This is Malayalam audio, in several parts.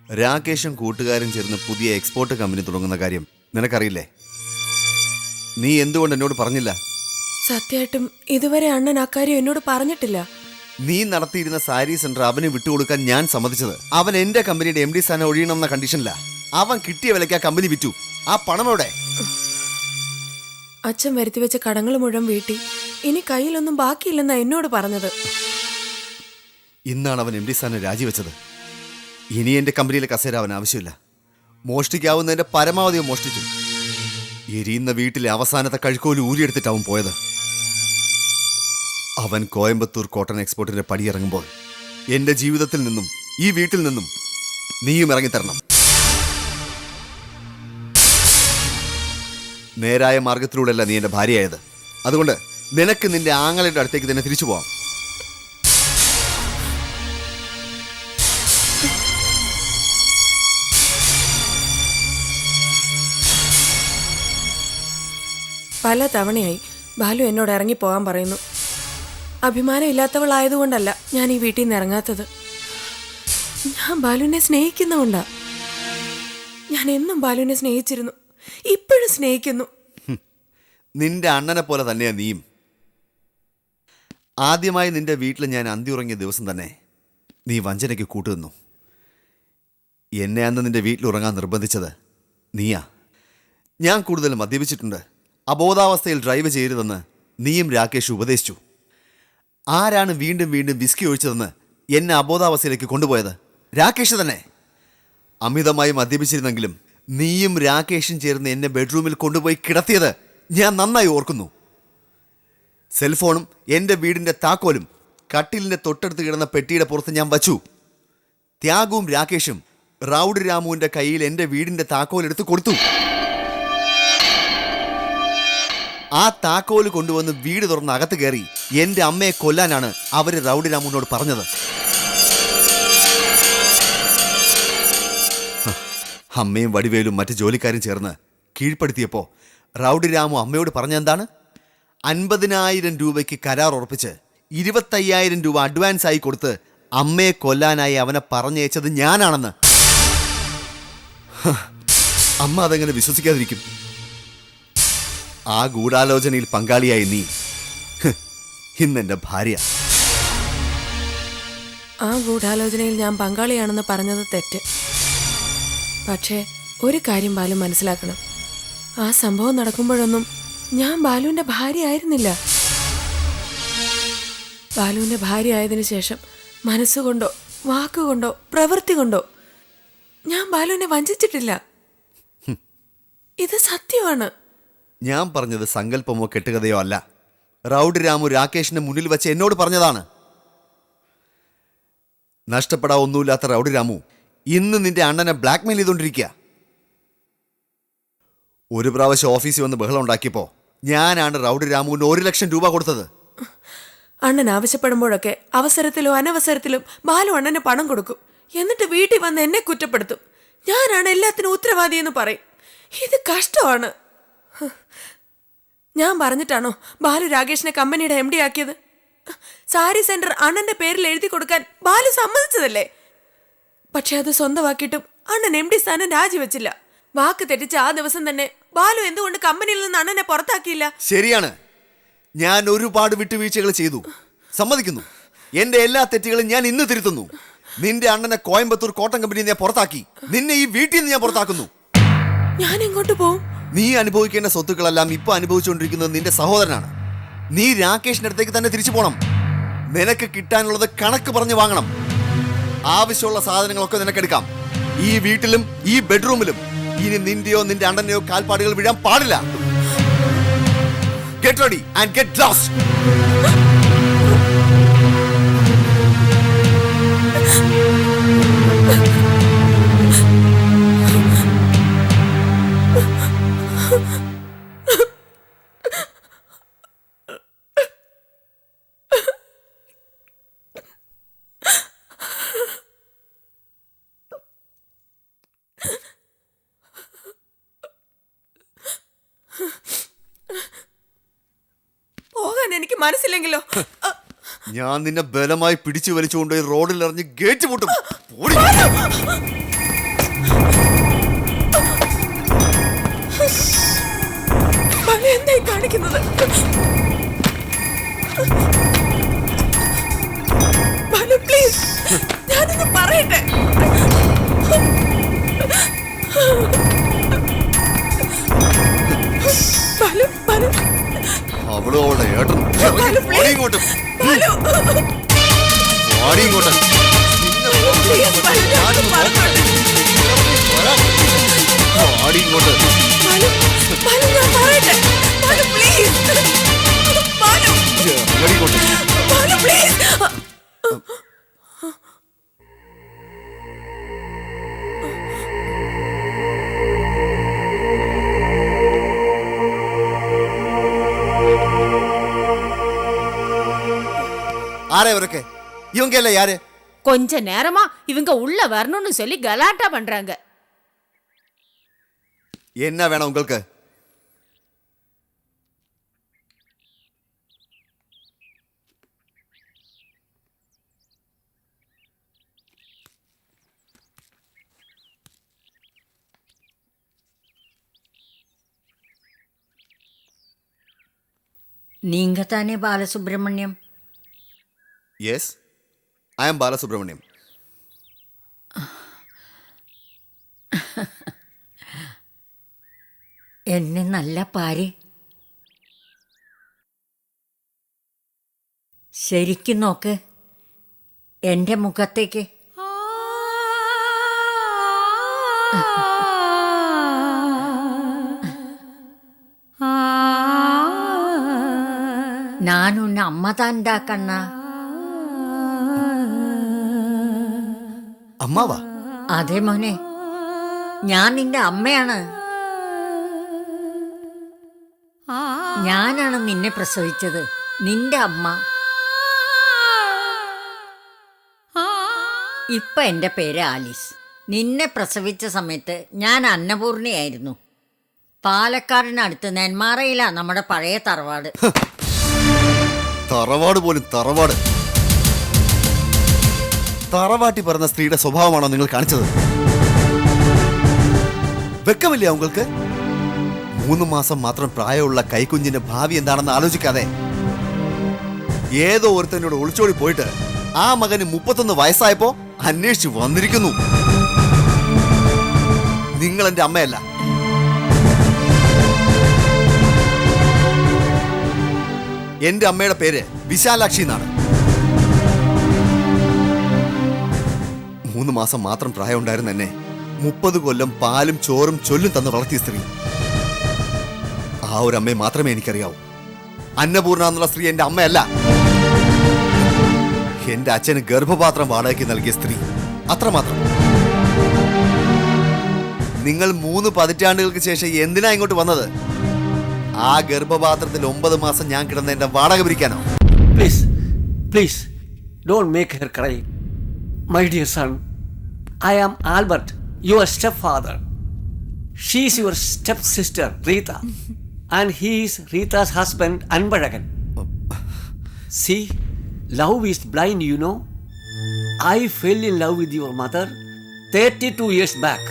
രാകേഷും കൂട്ടുകാരും ചേർന്ന് പുതിയ എക്സ്പോർട്ട് കമ്പനി തുടങ്ങുന്ന കാര്യം നിനക്കറിയില്ലേ? നീ എന്തുകൊണ്ട് എന്നോട് പറഞ്ഞില്ല? സത്യമായിട്ടും ഇതുവരെ അണ്ണൻ അക്കാര്യം എന്നോട് പറഞ്ഞിട്ടില്ല. നീ നടത്തിയിരുന്ന സാരി സെന്റർ അവന് വിട്ടുകൊടുക്കാൻ ഞാൻ സമ്മതിച്ചത് അവൻ എന്റെ കമ്പനിയുടെ MD സ്ഥാനം ഒഴിയണമെന്ന കണ്ടീഷനില്ല. അവൻ കിട്ടിയ വിലയ്ക്ക് ആ കമ്പനി വിറ്റു. ആ പണം എവിടെ? അച്ഛൻ വരുത്തി വെച്ച കടങ്ങൾ മുഴുവൻ വീട്ടി. ഇനി കയ്യിലൊന്നും ബാക്കിയില്ലെന്നാ എന്നോട് പറഞ്ഞത്. ഇന്നാണ് അവൻ MD സ്ഥാനം രാജിവെച്ചത്. ഇനി എന്റെ കമ്പനിയിലെ കസേര അവൻ ആവശ്യമില്ല. മോഷ്ടിക്കാവുന്നതിന്റെ പരമാവധി മോഷ്ടിച്ചു. എരിയുന്ന വീട്ടിലെ അവസാനത്തെ കഴുക്കോല് ഊരിയെടുത്തിട്ട് അവൻ പോയത്. അവൻ കോയമ്പത്തൂർ കോട്ടൺ എക്സ്പോർട്ടിന്റെ പടിയിറങ്ങുമ്പോൾ എന്റെ ജീവിതത്തിൽ നിന്നും ഈ വീട്ടിൽ നിന്നും നീയും ഇറങ്ങിത്തരണം. നേരായ മാർഗത്തിലൂടെയല്ല നീ എന്റെ ഭാര്യയായത്. അതുകൊണ്ട് നിനക്ക് നിന്റെ ആങ്ങളുടെ അടുത്തേക്ക് തന്നെ തിരിച്ചു പോവാം. പല തവണയായി ബാലു എന്നോട് ഇറങ്ങിപ്പോകാൻ പറയുന്നു. അഭിമാനം ഇല്ലാത്തവളായതുകൊണ്ടല്ല ഞാൻ ഈ വീട്ടിൽ നിന്ന് ഇറങ്ങാത്തത്. ഞാൻ ബാലുവിനെ സ്നേഹിക്കുന്നുകൊണ്ടാ. ഞാൻ എന്നും ബാലുവിനെ സ്നേഹിച്ചിരുന്നു, ഇപ്പോഴും സ്നേഹിക്കുന്നു. നിന്റെ അണ്ണനെ പോലെ തന്നെയാ നീയും. ആദ്യമായി നിന്റെ വീട്ടിൽ ഞാൻ അന്തി ഉറങ്ങിയ ദിവസം തന്നെ നീ വഞ്ചനയ്ക്ക് കൂട്ടുനിന്നു. എന്നെ അന്ന് നിന്റെ വീട്ടിൽ ഉറങ്ങാൻ നിർബന്ധിച്ചത് നീയാ. ഞാൻ കൂടുതൽ മദ്യപിച്ചിട്ടുണ്ട്, അബോധാവസ്ഥയിൽ ഡ്രൈവ് ചെയ്യരുതെന്ന് നീയും രാകേഷ് ഉപദേശിച്ചു. ആരാണ് വീണ്ടും വീണ്ടും വിസ്കി ഒഴിച്ചതെന്ന് എന്നെ അബോധാവസ്ഥയിലേക്ക് കൊണ്ടുപോയത്? രാകേഷ് തന്നെ. അമിതമായി മദ്യപിച്ചിരുന്നെങ്കിലും നീയും രാകേഷും ചേർന്ന് എന്നെ ബെഡ്റൂമിൽ കൊണ്ടുപോയി കിടത്തിയത് ഞാൻ നന്നായി ഓർക്കുന്നു. സെൽഫോണും എൻ്റെ വീടിൻ്റെ താക്കോലും കട്ടിലിൻ്റെ തൊട്ടടുത്ത് കിടന്ന പെട്ടിയുടെ പുറത്ത് ഞാൻ വച്ചു. ത്യാഗവും രാകേഷും റൗഡി രാമുവിൻ്റെ കയ്യിൽ എൻ്റെ വീടിൻ്റെ താക്കോലെടുത്ത് കൊടുത്തു. ആ താക്കോല് കൊണ്ടുവന്ന് വീട് തുറന്ന് അകത്ത് കയറി എൻ്റെ അമ്മയെ കൊല്ലാനാണ് അവർ റൗഡി രാമുവിനോട് പറഞ്ഞത്. അമ്മയും വടിവേലും മറ്റു ജോലിക്കാരും ചേർന്ന് കീഴ്പ്പെടുത്തിയപ്പോൾ റൗഡി രാമു അമ്മയോട് പറഞ്ഞെന്താണ്? 50,000 രൂപയ്ക്ക് കരാർ ഉറപ്പിച്ച് 25,000 രൂപ അഡ്വാൻസ് ആയി കൊടുത്ത് അമ്മയെ കൊല്ലാനായി അവനെ പറഞ്ഞയച്ചത് ഞാനാണെന്ന്. അമ്മ അതെങ്ങനെ വിശ്വസിക്കാതിരിക്കും? ആ ഗൂഢാലോചനയിൽ പങ്കാളിയായി നീ ഇന്നെൻ്റെ ഭാര്യ. ആ ഗൂഢാലോചനയിൽ ഞാൻ പങ്കാളിയാണെന്ന് പറഞ്ഞത് തെറ്റ്. പക്ഷേ ഒരു കാര്യം ബാലു മനസ്സിലാക്കണം. ആ സംഭവം നടക്കുമ്പോഴൊന്നും ഞാൻ ബാലുവിൻ്റെ ഭാര്യ ആയിരുന്നില്ല. ബാലുവിൻ്റെ ഭാര്യ ആയതിനു ശേഷം മനസ്സുകൊണ്ടോ വാക്കുകൊണ്ടോ പ്രവൃത്തി കൊണ്ടോ ഞാൻ ബാലുവിനെ വഞ്ചിച്ചിട്ടില്ല. ഇത് സത്യമാണ്. ഞാൻ പറഞ്ഞത് സങ്കല്പമോ കെട്ടുകഥയോ അല്ല. റൗഡി രാമു രാകേഷിന്റെ മുന്നിൽ വെച്ച് എന്നോട് പറഞ്ഞതാണ്. നഷ്ടപ്പെടാൻ ഒന്നുമില്ലാത്ത റൗഡി രാമു ഇന്ന് നിന്റെ അണ്ണനെ ബ്ലാക്ക്മെയിൽ ചെയ്തുകൊണ്ടിരിക്കുക. ഒരു പ്രാവശ്യം ഓഫീസിൽ വന്ന് ബഹളം ഉണ്ടാക്കിയപ്പോൾ ഞാനാണ് റൗഡി രാമുവിന് 1 ലക്ഷം രൂപ കൊടുത്തത്. അണ്ണൻ ആവശ്യപ്പെടുമ്പോഴൊക്കെ അവസരത്തിലോ അനവസരത്തിലും ബാലു അണ്ണന് പണം കൊടുക്കും. എന്നിട്ട് വീട്ടിൽ വന്ന് എന്നെ കുറ്റപ്പെടുത്തും. ഞാനാണ് എല്ലാത്തിനും ഉത്തരവാദിയെന്ന് പറയും. ഇത് കഷ്ടമാണ്. ഞാൻ പറഞ്ഞിട്ടാണോ ബാലു രാകേഷിനെ കമ്പനിയുടെ MD ആക്കിയത്? സാരി സെന്റർ അണ്ണന്റെ പേരിൽ എഴുതി കൊടുക്കാൻ ബാലു സമ്മതിച്ചതല്ലേ? പക്ഷെ അത് സ്വന്തമാക്കിയിട്ടും അണ്ണൻ MD സ്ഥാനം രാജിവെച്ചില്ല. വാക്ക് തെറ്റിച്ച ആ ദിവസം തന്നെ ബാലു എന്തുകൊണ്ട് കമ്പനിയിൽ നിന്ന് അണ്ണനെ പുറത്താക്കിയില്ല? ശരിയാണ്, ഞാൻ ഒരുപാട് വിട്ടുവീഴ്ചകൾ ചെയ്തു, സമ്മതിക്കുന്നു. എന്റെ എല്ലാ തെറ്റുകളും ഞാൻ ഇന്ന് തിരുത്തുന്നു. നിന്റെ അണ്ണനെ കോയമ്പത്തൂർ കോട്ടൺ കമ്പനിയിൽ ഞാൻ പുറത്താക്കി. നിന്നെ ഈ വീട്ടിൽ നിന്ന് ഞാൻ പുറത്താക്കുന്നു. ഞാൻ എങ്ങോട്ട് പോവും? നീ അനുഭവിക്കേണ്ട സ്വത്തുക്കളെല്ലാം ഇപ്പൊ അനുഭവിച്ചുകൊണ്ടിരിക്കുന്നത് നിന്റെ സഹോദരനാണ്. നീ രാകേഷിന്റെ അടുത്തേക്ക് തന്നെ തിരിച്ചു പോകണം. നിനക്ക് കിട്ടാനുള്ളത് കണക്ക് പറഞ്ഞ് വാങ്ങണം. ആവശ്യമുള്ള സാധനങ്ങളൊക്കെ നിനക്കെടുക്കാം. ഈ വീട്ടിലും ഈ ബെഡ്റൂമിലും ഇനി നിന്റെയോ നിന്റെ അണ്ണനെയോ കാൽപ്പാടുകൾ വീഴാൻ പാടില്ല. Get ready and get lost. പോകാൻ എനിക്ക് മനസ്സില്ലെങ്കിലോ? ഞാൻ നിന്നെ ബലമായി പിടിച്ചു വലിച്ചുകൊണ്ട് റോഡിൽ എറിഞ്ഞ് ഗേറ്റ് പൂട്ടും. ബാലു, ഓടി please. ഇങ്ങോട്ട്. ബാലു. ഓടി ഇങ്ങോട്ട്. Please, ബാലു, ഞാൻ പറഞ്ഞോട്ടെ. ഓടി ഇങ്ങോട്ട്. ബാലു, ബാലു, ഞാൻ പറയട്ടെ. ബാലു, please. ബാലു, ഓടി ഇങ്ങോട്ട്. ബാലു, please. ஆரே இவருக்கு இவங்க இல்ல யாரு? கொஞ்ச நேரமா இவங்க உள்ள வரணும்னு சொல்லி கலாட்டா பண்றாங்க. என்ன வேணும் உங்களுக்கு? நீங்க தானே பாலசுப்ரமணியம்? எஸ், ஐ அம் பாலசுப்ரமணியம். എന്നെ നല്ല പാര്. ശരിക്കും നോക്ക് എൻ്റെ മുഖത്തേക്ക്. நான் உன் அம்மா தான்டா கண்ணா. അമ്മാവാ? അതെ മോനെ, ഞാൻ നിന്റെ അമ്മയാണ്. ഞാനാണ് നിന്നെ പ്രസവിച്ചത്, നിന്റെ അമ്മ. ഇപ്പൊ എൻ്റെ പേര് ആലീസ്. നിന്നെ പ്രസവിച്ച സമയത്ത് ഞാൻ അന്നപൂർണയായിരുന്നു. പാലക്കാടിനടുത്ത് നെന്മാറയിലാ നമ്മുടെ പഴയ തറവാട്. തറവാട് പോലും തറവാട്. തറവാട്ടി പറഞ്ഞ സ്ത്രീയുടെ സ്വഭാവമാണോ നിങ്ങൾ കാണിച്ചത്? വെക്കമില്ലേ നിങ്ങൾക്ക്? 3 മാസം മാത്രം പ്രായമുള്ള കൈക്കുഞ്ഞിന്റെ ഭാവി എന്താണെന്ന് ആലോചിക്കാതെ ഏതോ ഒരുത്തനോട് ഒളിച്ചോടി പോയിട്ട് ആ മകന് 31 വയസ്സായപ്പോ അന്വേഷിച്ചു വന്നിരിക്കുന്നു. നിങ്ങൾ എന്റെ അമ്മയല്ല. എന്റെ അമ്മയുടെ പേര് വിശാലാക്ഷി എന്നാണ്. 3 മാസം മാത്രം പ്രായം ഉണ്ടായിരുന്ന എന്നെ 30 കൊല്ലം പാലും ചോറും ചൊല്ലും തന്ന് വളർത്തിയ സ്ത്രീ. ആ ഒരു അമ്മയെ മാത്രമേ എനിക്കറിയാവൂ. അന്നപൂർണ എന്നുള്ള സ്ത്രീ എന്റെ അമ്മയല്ല. എന്റെ അച്ഛന് ഗർഭപാത്രം വാടകയ്ക്ക് നൽകിയ സ്ത്രീ, അത്രമാത്രം. നിങ്ങൾ 3 പതിറ്റാണ്ടുകൾക്ക് ശേഷം എന്തിനാ ഇങ്ങോട്ട് വന്നത്? ആ ഗർഭപാത്രത്തിൽ 9 മാസം ഞാൻ കിടന്ന എന്റെ വാടക പിരിക്കാനോ? Please, please, don't make her cry. My dear son, I am Albert, your stepfather. She is your stepsister, Rita. And he is Rita's husband, Anbalagan. See, love is blind, you know. I fell in love with your mother 32 years back.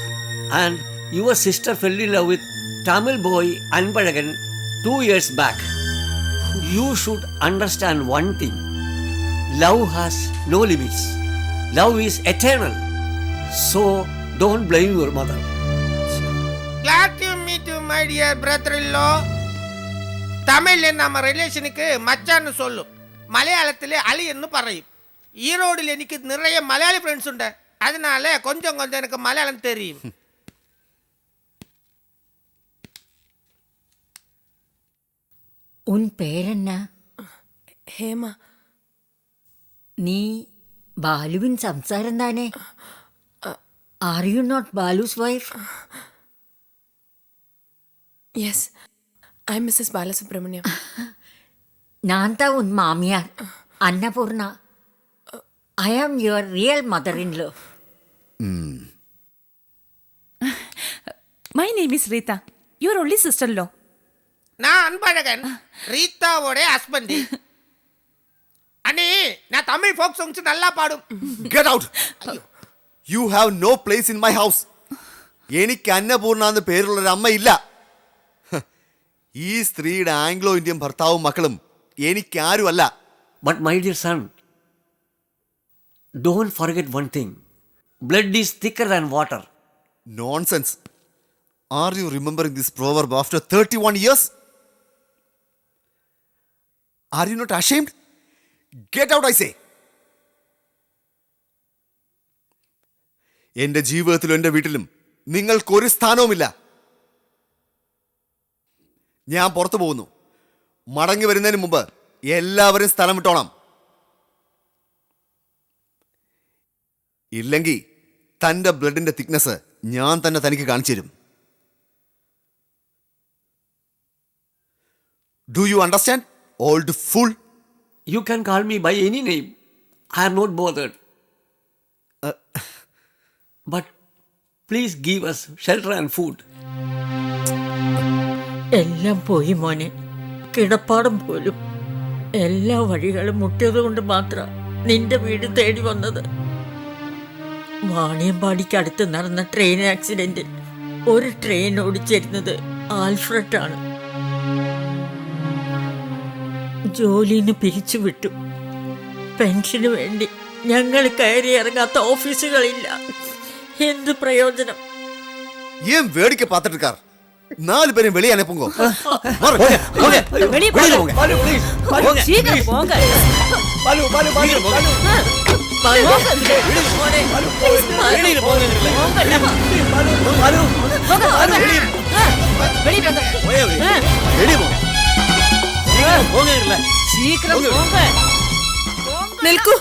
And your sister fell in love with Tamil boy, Anbalagan, 2 years back. You should understand one thing. Love has no limits. Love is eternal. So don't blame your mother. Glad to meet you, my dear brother-in-law. തമിഴിൽ നമ്മ റിലേഷനുക്ക് മച്ചാന്ന് ചൊല്ലും, മലയാളത്തിലെ അളി എന്ന് പറയും. ഈറോഡിൽ എനിക്ക് നിറയെ മലയാളി ഫ്രണ്ട്സ് ഉണ്ട്. அதனால கொஞ்சம் கொஞ்சம் எனக்கு மலையாளம் தெரியும். ഉൻ പേരെന്നാ? ഹേമ. നീ ബാലുവിൻ സംസാരം താനേ? Are you not Balu's wife? Yes, I'm Mrs Balasubramaniam. ഞാൻ താ ഉൻ മാമിയാർ, Annapurna. I am your real mother in law. My name is Rita. Your only sister-in-law. நான் அன்பழகன், ரீதாவோட ஹஸ்பண்ட். அண்ணே, நான் தமிழ் ஃபோக் சாங்ஸ் நல்லா பாடும். Get out! You have no place in my house. എനിക്ക് അന്നപൂർണ എന്ന് പേരുള്ളൊരു അമ്മ ഇല്ല. ഈ സ്ത്രീയുടെ ആംഗ്ലോ ഇന്ത്യൻ ഭർത്താവും മക്കളും എനിക്കാരുമല്ല. But my dear son, don't forget one thing. Blood is thicker than water. Nonsense. Are you remembering this proverb after 31 years? Are you not ashamed? Get out I say. എന്റെ ജീവിതത്തിലും എന്റെ വീട്ടിലും നിങ്ങൾക്കൊരു സ്ഥാനവുമില്ല. ഞാൻ പുറത്തു പോകുന്നു. മടങ്ങി വരുന്നതിന് മുമ്പ് എല്ലാവരും സ്ഥലം വിട്ടോണം. ഇല്ലെങ്കിൽ തന്റെ ബ്ലഡിന്റെ തിക്നെസ് ഞാൻ തന്നെ തനിക്ക് കാണിച്ചു തരും. Do you understand, old full? You can call me by any name. I am not bothered. But please give us shelter and food. എല്ലാം പോയി മോനെ, കിടപ്പാടം പോലും. എല്ലാ വഴികളും മുട്ടിയത് കൊണ്ട് മാത്രം നിന്റെ വീട് തേടി വന്നത്. വാണിയമ്പാടിക്കടുത്ത് നടന്ന ട്രെയിൻ ആക്സിഡന്റിൽ ഒരു ട്രെയിൻ ഓടിച്ചിരുന്നത് ആൽഫ്രഡാണ്. ജോലിന്ന് പിരിച്ചുവിട്ടു. പെൻഷന് വേണ്ടി ഞങ്ങൾ കയറി ഇറങ്ങാത്ത ഓഫീസുകളില്ല. എന്ത് പ്രയോജനം? ഏൻ വേടിക്ക പാത്തിട്ടുക്കാർ 4 പേരും വെളിയെ അനുപ്പുങ്കോ. வெளியே போங்க. Balu, please. Balu, சீக்கிரம் போங்க. Balu, Balu, Balu, Balu. வெளியில போங்க. Balu, வெளியே போங்க. വെളിയെ പോ. போங்க. சீக்கிரம் போங்க. നിൽക്കൂ.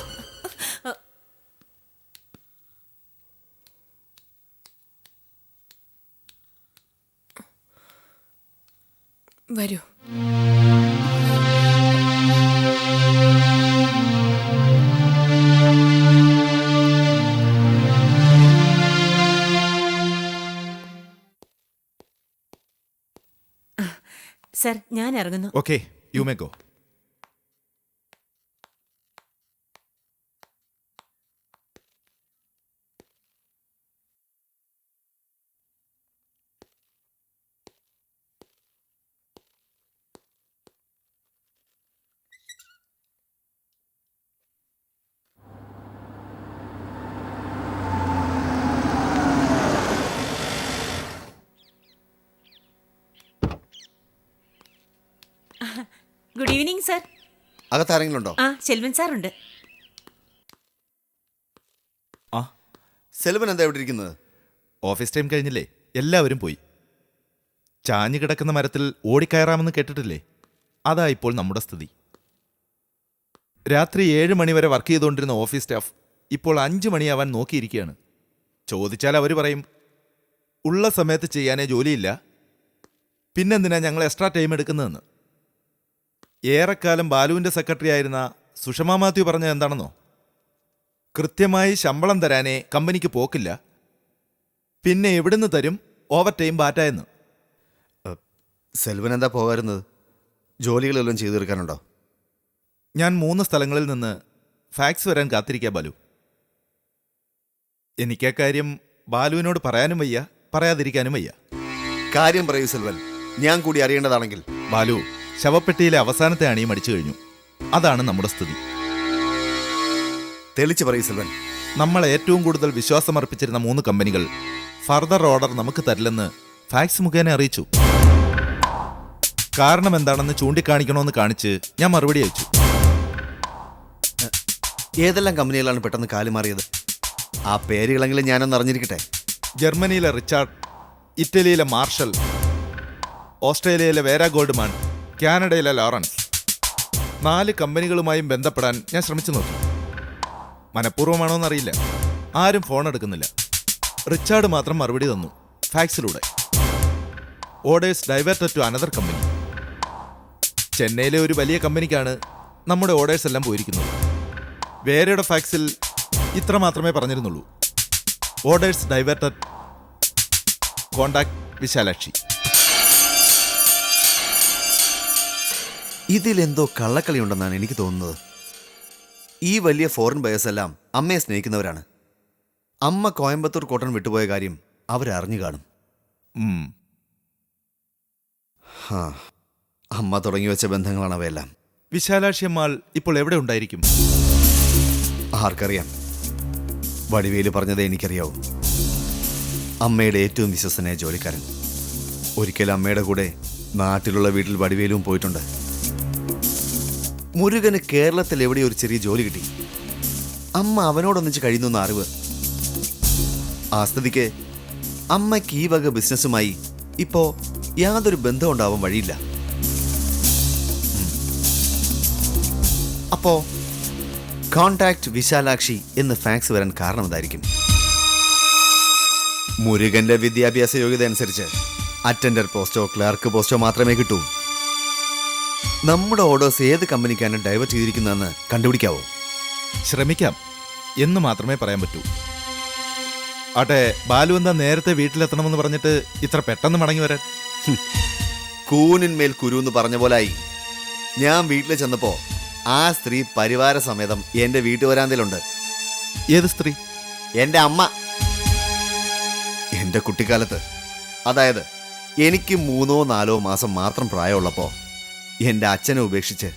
വരൂ. സർ, ഞാൻ ഇറങ്ങുന്നു. Okay, you may go. Good evening sir. അകത്താരെങ്കിലും ഉണ്ടോ? ആ, സെൽവൻ സാർ ഉണ്ട്. ആ, സെൽവൻ എന്താ ഇവിടെ ഇരിക്കുന്നത്? ഓഫീസ് ടൈം കഴിഞ്ഞില്ലേ, എല്ലാവരും പോയി. ചാഞ്ഞു കിടക്കുന്ന മരത്തിൽ ഓടിക്കയറാമെന്ന് കേട്ടിട്ടില്ലേ? അതാ ഇപ്പോൾ നമ്മുടെ സ്ഥിതി. രാത്രി 7 മണി വരെ വർക്ക് ചെയ്തുകൊണ്ടിരുന്ന ഓഫീസ് സ്റ്റാഫ് ഇപ്പോൾ 5 മണിയാവാൻ നോക്കിയിരിക്കുകയാണ്. ചോദിച്ചാൽ അവർ പറയും, ഉള്ള സമയത്ത് ചെയ്യാനേ ജോലിയില്ല, പിന്നെന്തിനാ ഞങ്ങൾ എക്സ്ട്രാ ടൈം എടുക്കുന്നതെന്ന്. ഏറെക്കാലം ബാലുവിൻ്റെ സെക്രട്ടറി ആയിരുന്ന സുഷമ മാത്യു പറഞ്ഞത് എന്താണെന്നോ? കൃത്യമായി ശമ്പളം തരാനേ കമ്പനിക്ക് പോക്കില്ല, പിന്നെ എവിടുന്ന് തരും ഓവർ ടൈം ബാറ്റായെന്ന്. സെൽവൻ എന്താ പോകാറുന്നത്? ജോലികളെല്ലാം ചെയ്തു തീർക്കാനുണ്ടോ? ഞാൻ 3 സ്ഥലങ്ങളിൽ നിന്ന് ഫാക്സ് വരാൻ കാത്തിരിക്കുക ബാലു. എനിക്കാ കാര്യം ബാലുവിനോട് പറയാനും വയ്യ, പറയാതിരിക്കാനും വയ്യ. കാര്യം പറയൂ സെൽവൻ, ഞാൻ കൂടി അറിയേണ്ടതാണെങ്കിൽ. ബാലു, ശവപ്പെട്ടിയിലെ അവസാനത്തെ അണിയും അടിച്ചു കഴിഞ്ഞു. അതാണ് നമ്മുടെ സ്ഥിതി. തെളിച്ച് പറയൂ സെൽവൻ. നമ്മൾ ഏറ്റവും കൂടുതൽ വിശ്വാസമർപ്പിച്ചിരുന്ന 3 കമ്പനികൾ ഫർദർ ഓർഡർ നമുക്ക് തരില്ലെന്ന് ഫാക്സ് മുഖേന അറിയിച്ചു. കാരണം എന്താണെന്ന് ചൂണ്ടിക്കാണിക്കണമെന്ന് കാണിച്ച് ഞാൻ മറുപടി അയച്ചു. ഏതെല്ലാം കമ്പനികളാണ് പെട്ടെന്ന് കാലുമാറിയത്? ആ പേരുകളെങ്കിലും ഞാനൊന്ന് അറിഞ്ഞിരിക്കട്ടെ. ജർമ്മനിയിലെ റിച്ചാർഡ്, ഇറ്റലിയിലെ മാർഷൽ, ഓസ്ട്രേലിയയിലെ വേര ഗോൾഡ്മാൻ, കാനഡയിലെ ലോറൻസ്. 4 കമ്പനികളുമായും ബന്ധപ്പെടാൻ ഞാൻ ശ്രമിച്ചു നോക്കി. മനഃപൂർവ്വമാണോന്നറിയില്ല, ആരും ഫോൺ എടുക്കുന്നില്ല. റിച്ചാർഡ് മാത്രം മറുപടി തന്നു ഫാക്സിലൂടെ. Orders diverted to another company. ചെന്നൈയിലെ ഒരു വലിയ കമ്പനിക്കാണ് നമ്മുടെ ഓർഡേഴ്സ് എല്ലാം പോയിരിക്കുന്നത്. വേരയുടെ ഫാക്സിൽ ഇത്ര മാത്രമേ പറഞ്ഞിരുന്നുള്ളൂ: ഓർഡേഴ്സ് ഡൈവേർട്ടഡ്, കോണ്ടാക്ട് വിശാലാക്ഷി. ഇതിലെന്തോ കള്ളക്കളി ഉണ്ടെന്നാണ് എനിക്ക് തോന്നുന്നത്. ഈ വലിയ ഫോറിൻ ബയേഴ്സ് എല്ലാം അമ്മയെ സ്നേഹിക്കുന്നവരാണ്. അമ്മ കോയമ്പത്തൂർ കോട്ടൺ വിട്ടുപോയ കാര്യം അവരറിഞ്ഞു കാണും. അമ്മ തുടങ്ങി വെച്ച ബന്ധങ്ങളാണ് അവയെല്ലാം. വിശാലാക്ഷി അമ്മാൾ ഇപ്പോൾ എവിടെ ഉണ്ടായിരിക്കും? ആർക്കറിയാം? വടിവേലു പറഞ്ഞതേ എനിക്കറിയാവൂ. അമ്മയുടെ ഏറ്റവും വിശ്വസനീയ ജോലിക്കാരൻ. ഒരിക്കൽ അമ്മയുടെ കൂടെ നാട്ടിലുള്ള വീട്ടിൽ വടിവേലും പോയിട്ടുണ്ട്. മുരുകന് കേരളത്തിൽ എവിടെ ഒരു ചെറിയ ജോലി കിട്ടി. അമ്മ അവനോടൊന്നിച്ച് കഴിയുന്ന അറിവ്. ആ സ്ഥിതിക്ക് അമ്മയ്ക്ക് ഈ വക ബിസിനസ്സുമായി ഇപ്പോ യാതൊരു ബന്ധം ഉണ്ടാവാൻ വഴിയില്ല. അപ്പോ കോണ്ടാക്ട് വിശാലാക്ഷി എന്ന് ഫാക്സ് വരാൻ കാരണം എന്തായിരിക്കും? മുരുകന്റെ വിദ്യാഭ്യാസ യോഗ്യത അനുസരിച്ച് അറ്റൻഡർ പോസ്റ്റോ ക്ലർക്ക് പോസ്റ്റോ മാത്രമേ കിട്ടൂ. നമ്മുടെ ഓർഡേഴ്സ് ഏത് കമ്പനിക്കാണ് ഡൈവേർട്ട് ചെയ്തിരിക്കുന്നതെന്ന് കണ്ടുപിടിക്കാവോ? ശ്രമിക്കാം എന്ന് മാത്രമേ പറയാൻ പറ്റൂ. ആട്ടെ, ബാലു എന്താ നേരത്തെ വീട്ടിലെത്തണമെന്ന് പറഞ്ഞിട്ട് ഇത്ര പെട്ടെന്ന് മടങ്ങി വരാൻ? കൂനിന്മേൽ കുരു എന്ന് പറഞ്ഞ പോലായി. ഞാൻ വീട്ടിൽ ചെന്നപ്പോ ആ സ്ത്രീ പരിവാര സമേതം എന്റെ വീട്ടുവരാന്തയിലുണ്ട്. ഏത് സ്ത്രീ? എന്റെ അമ്മ. എന്റെ കുട്ടിക്കാലത്ത്, അതായത് എനിക്ക് 3-4 മാസം മാത്രം പ്രായമുള്ളപ്പോൾ എൻ്റെ അച്ഛനെ ഉപേക്ഷിച്ച്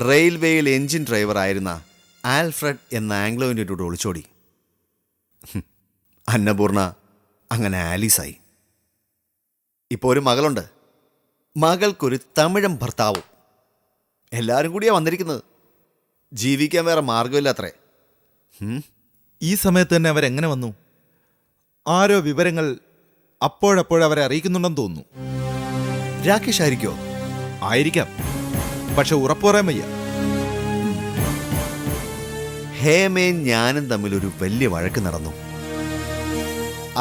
റെയിൽവേയിൽ എൻജിൻ ഡ്രൈവർ ആയിരുന്ന ആൽഫ്രഡ് എന്ന ആംഗ്ലോവിൻ്റെ കൂടെ ഒളിച്ചോടി. അന്നപൂർണ അങ്ങനെ ആലീസായി. ഇപ്പോൾ ഒരു മകളുണ്ട്. മകൾക്കൊരു തമിഴൻ ഭർത്താവും. എല്ലാവരും കൂടിയാണ് വന്നിരിക്കുന്നത്. ജീവിക്കാൻ വേറെ മാർഗമില്ല അത്രേ. ഈ സമയത്ത് തന്നെ അവരെങ്ങനെ വന്നു? ആരോ വിവരങ്ങൾ അപ്പോഴപ്പോഴവരെ അറിയിക്കുന്നുണ്ടെന്ന് തോന്നുന്നു. രാകേഷ് ആയിരിക്കോ? ആയിരിക്കാം, പക്ഷെ ഉറപ്പ് പറയാൻ വയ്യ. ഹേമയും ഞാനും തമ്മിൽ ഒരു വലിയ വഴക്ക് നടന്നു.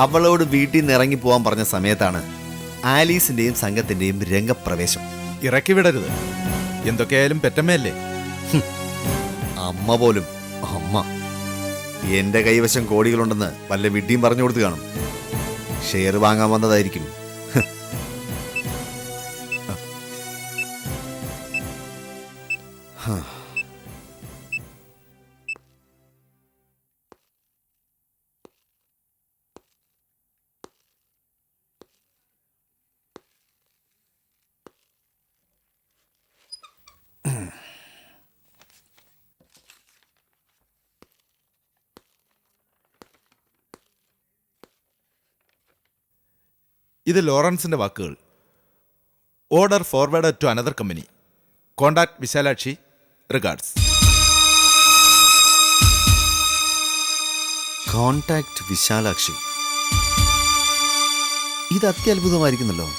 അവളോട് വീട്ടിൽ നിന്ന് ഇറങ്ങി പോകാൻ പറഞ്ഞ സമയത്താണ് ആലീസിന്റെയും സംഘത്തിന്റെയും രംഗപ്രവേശം. ഇറക്കി വിടരുത്. എന്തൊക്കെയായാലും പെറ്റമ്മയല്ലേ. അമ്മ പോലും അമ്മ. എന്റെ കൈവശം കോടികളുണ്ടെന്ന് വല്ല വിഡ്ഢിയും പറഞ്ഞു കൊടുത്തു കാണും. ഷെയർ വാങ്ങാൻ വന്നതായിരിക്കും. ഇത് ലോറൻസിന്റെ വാക്കുകൾ. Order forward to another company. Contact Vishalakshi. Regards. Contact Vishalakshi. ഇത് അത്യത്ഭുതമായിരിക്കുന്നല്ലോ.